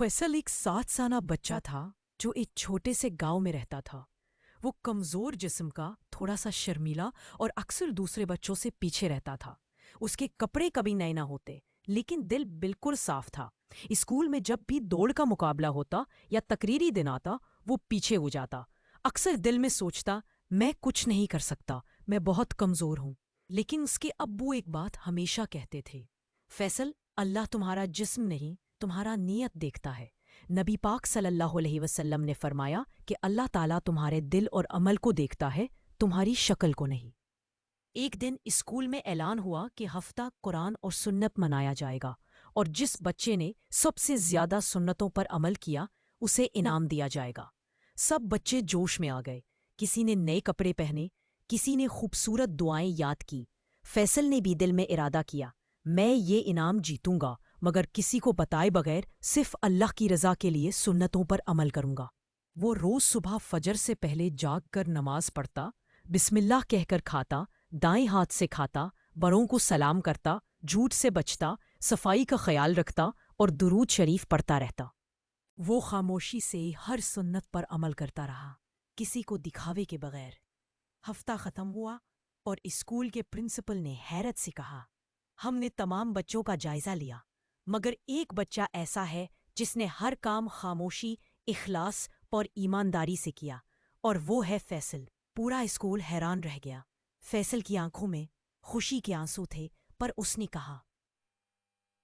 فیصل ایک 7 سالہ بچہ تھا جو ایک چھوٹے سے گاؤں میں رہتا تھا۔ وہ کمزور جسم کا، تھوڑا سا شرمیلا اور اکثر دوسرے بچوں سے پیچھے رہتا تھا۔ اس کے کپڑے کبھی نئے نہ ہوتے، لیکن دل بالکل صاف تھا۔ اسکول میں جب بھی دوڑ کا مقابلہ ہوتا یا تقریری دن آتا، وہ پیچھے ہو جاتا۔ اکثر دل میں سوچتا، میں کچھ نہیں کر سکتا، میں بہت کمزور ہوں۔ لیکن اس کے ابو ایک بات ہمیشہ کہتے تھے، فیصل، اللہ تمہارا جسم نہیں، تمہارا نیت دیکھتا ہے۔ نبی پاک صلی اللہ علیہ وسلم نے فرمایا کہ اللہ تعالیٰ تمہارے دل اور عمل کو دیکھتا ہے، تمہاری شکل کو نہیں۔ ایک دن اسکول میں اعلان ہوا کہ ہفتہ قرآن اور سنت منایا جائے گا، اور جس بچے نے سب سے زیادہ سنتوں پر عمل کیا اسے انعام دیا جائے گا۔ سب بچے جوش میں آ گئے، کسی نے نئے کپڑے پہنے، کسی نے خوبصورت دعائیں یاد کی۔ فیصل نے بھی دل میں ارادہ کیا، میں یہ انعام جیتوں گا، مگر کسی کو بتائے بغیر صرف اللہ کی رضا کے لیے سنتوں پر عمل کروں گا۔ وہ روز صبح فجر سے پہلے جاگ کر نماز پڑھتا، بسم اللہ کہہ کر کھاتا، دائیں ہاتھ سے کھاتا، بڑوں کو سلام کرتا، جھوٹ سے بچتا، صفائی کا خیال رکھتا اور درود شریف پڑھتا رہتا۔ وہ خاموشی سے ہر سنت پر عمل کرتا رہا، کسی کو دکھاوے کے بغیر۔ ہفتہ ختم ہوا اور اسکول کے پرنسپل نے حیرت سے کہا، ہم نے تمام بچوں کا جائزہ لیا، مگر ایک بچہ ایسا ہے جس نے ہر کام خاموشی، اخلاص اور ایمانداری سے کیا، اور وہ ہے فیصل۔ پورا اسکول حیران رہ گیا۔ فیصل کی آنکھوں میں خوشی کے آنسو تھے، پر اس نے کہا،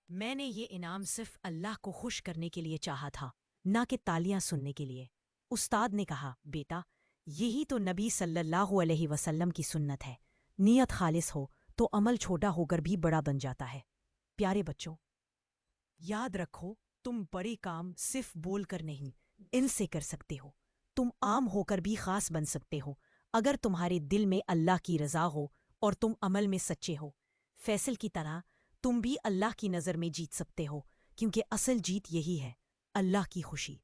میں نے یہ انعام صرف اللہ کو خوش کرنے کے لیے چاہا تھا، نہ کہ تالیاں سننے کے لیے۔ استاد نے کہا، بیٹا، یہی تو نبی صلی اللہ علیہ وسلم کی سنت ہے، نیت خالص ہو تو عمل چھوٹا ہو کر بھی بڑا بن جاتا ہے۔ پیارے بچوں، یاد رکھو، تم بڑے کام صرف بول کر نہیں، ان سے کر سکتے ہو۔ تم عام ہو کر بھی خاص بن سکتے ہو، اگر تمہارے دل میں اللہ کی رضا ہو اور تم عمل میں سچے ہو۔ فیصل کی طرح تم بھی اللہ کی نظر میں جیت سکتے ہو، کیونکہ اصل جیت یہی ہے، اللہ کی خوشی۔